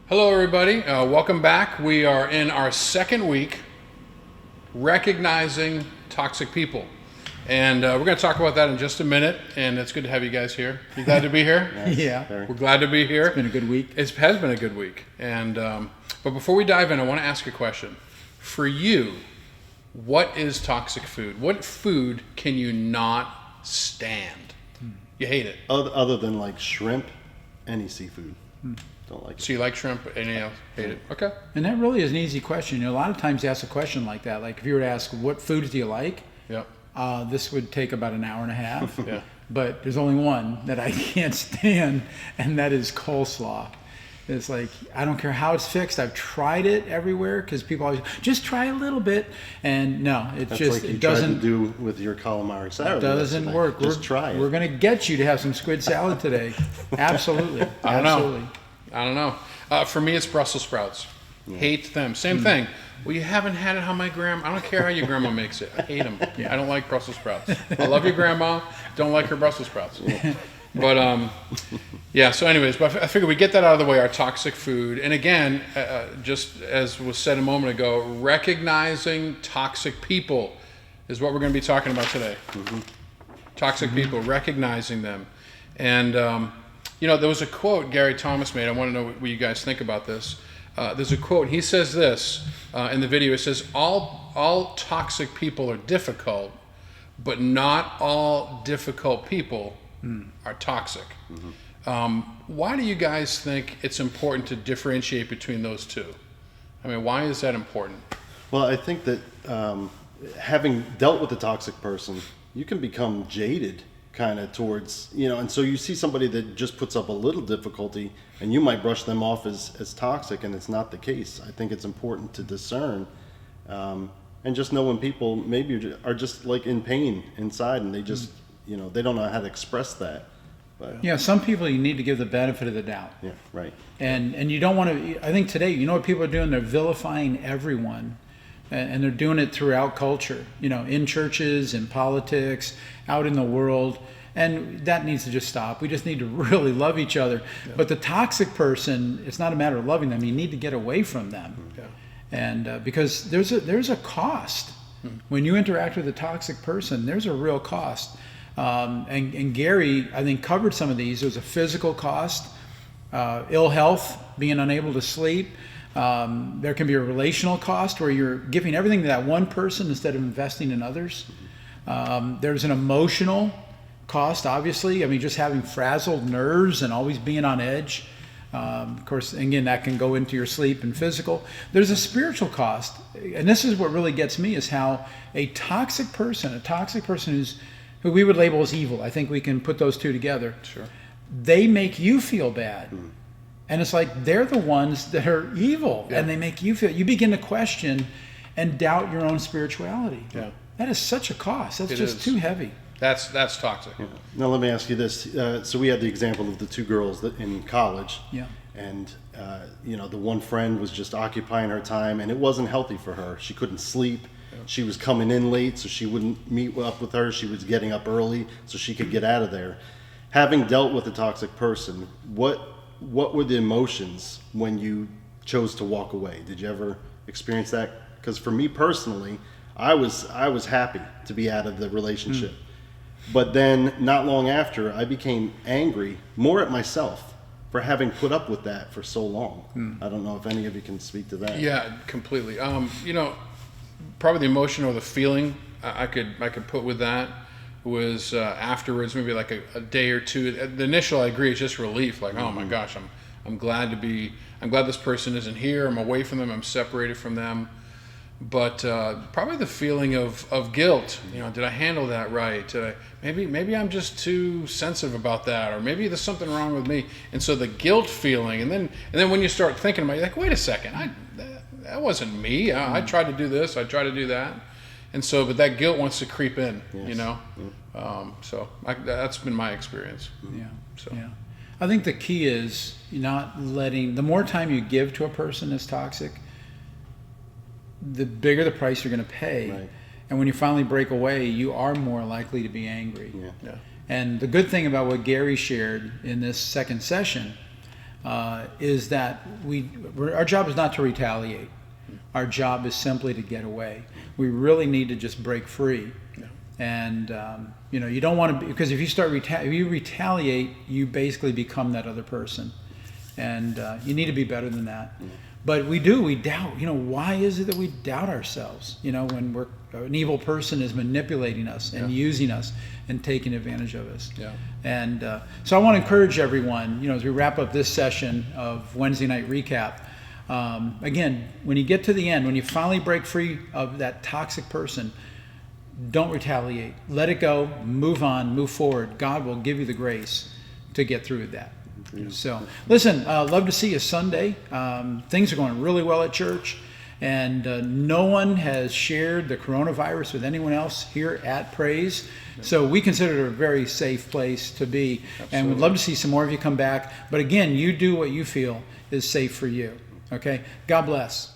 Hello, everybody. Welcome back. We are in our second week recognizing toxic people. And we're going to talk about that in just a minute. And it's good to have you guys here. You glad to be here? Yes, Yeah. very. We're glad to be here. It's been a good week. It has been a good week. And but before we dive in, I want to ask a question. For you, what is toxic food? What food can you not stand? You hate it. Other than like shrimp, any seafood. Don't like it. So you like shrimp, anything else? Hate it. Okay. And that really is an easy question. You know, a lot of times you ask a question like that. Like if you were to ask, what foods do you like? Yep. This would take about an hour and a half. Yeah. But there's only one that I can't stand, and that is coleslaw. It's like, I don't care how it's fixed. I've tried it everywhere because people always, just try a little bit. And no, it That's just, like you it tried doesn't, to do with your calamari salad. doesn't yesterday. work. Just try it. We're going to get you to have some squid salad today. Absolutely. I don't know. Absolutely. I don't know. For me, it's Brussels sprouts. Hate them. Same thing. Well, you haven't had it how my grandma. I don't care how your grandma makes it. I hate them. I don't like Brussels sprouts. I love your grandma. Don't like her Brussels sprouts. But yeah. So, anyways, but I figured we get that out of the way. Our toxic food, and again, just as was said a moment ago, recognizing toxic people is what we're going to be talking about today. Toxic people, recognizing them, and you know, there was a quote Gary Thomas made. I want to know what you guys think about this. There's a quote. He says this in the video. It says, all toxic people are difficult, but not all difficult people are toxic. Why do you guys think it's important to differentiate between those two? I mean, why is that important? Well, I think that having dealt with a toxic person, you can become jaded kind of towards, you know, and so you see somebody that just puts up a little difficulty and you might brush them off as toxic, and it's not the case. I think it's important to discern and just know when people maybe are just like in pain inside and they just, you know, they don't know how to express that. But Yeah, some people you need to give the benefit of the doubt. yeah, right. And you don't want to, I think today, you know what people are doing? They're vilifying everyone. And they're doing it throughout culture, you know, in churches, in politics, out in the world. And that needs to just stop. We just need to really love each other. Yeah. But the toxic person, it's not a matter of loving them. You need to get away from them. Yeah. And because there's a cost. When you interact with a toxic person, there's a real cost. And Gary, I think, covered some of these. There's a physical cost, ill health, being unable to sleep. There can be a relational cost where you're giving everything to that one person instead of investing in others. There's an emotional cost, obviously. I mean, just having frazzled nerves and always being on edge. Of course, again, that can go into your sleep and physical. There's a spiritual cost. And this is what really gets me, is how a toxic person who we would label as evil, I think we can put those two together. Sure. They make you feel bad. And it's like they're the ones that are evil, and they make you feel. You begin to question and doubt your own spirituality. Yeah. That is such a cost. That's It just is. too heavy. That's toxic. Yeah. Now let me ask you this. So we had the example of the two girls that in college. Yeah. And you know, the one friend was just occupying her time, and it wasn't healthy for her. She couldn't sleep. She was coming in late, so she wouldn't meet up with her. She was getting up early so she could get out of there. Having dealt with a toxic person, what were the emotions when you chose to walk away? Did you ever experience that? Because for me personally, I was happy to be out of the relationship. But then not long after, I became angry more at myself for having put up with that for so long. I don't know if any of you can speak to that. Yeah, completely. You know, probably the emotion or the feeling I could put with that was afterwards, maybe like a day or two. The initial, I agree, it's just relief. Like, oh my gosh, I'm glad this person isn't here. I'm away from them. I'm separated from them. But probably the feeling of guilt. You know, did I handle that right? Maybe I'm just too sensitive about that, or maybe there's something wrong with me. And so the guilt feeling, and then when you start thinking about it, you're like, wait a second, that wasn't me. I tried to do this. I tried to do that. And so, but that guilt wants to creep in, Yes. you know. So that's been my experience. Yeah. So Yeah. I think the key is not letting, the more time you give to a person that's toxic, the bigger the price you're going to pay. Right. And when you finally break away, you are more likely to be angry. Yeah. yeah, And the good thing about what Gary shared in this second session is that our job is not to retaliate. Our job is simply to get away. We really need to just break free. Yeah. And you don't want to, because if you start if you retaliate, you basically become that other person, and you need to be better than that. But we doubt. Why is it that we doubt ourselves? When an evil person is manipulating us and using us and taking advantage of us. Yeah. And so I want to encourage everyone, as we wrap up this session of Wednesday night recap. Again, when you get to the end, when you finally break free of that toxic person, don't retaliate. Let it go. Move on. Move forward. God will give you the grace to get through that. So, listen, love to see you Sunday. Things are going really well at church, and no one has shared the coronavirus with anyone else here at Praise. So we consider it a very safe place to be. Absolutely. And we'd love to see some more of you come back. But again, you do what you feel is safe for you. Okay? God bless.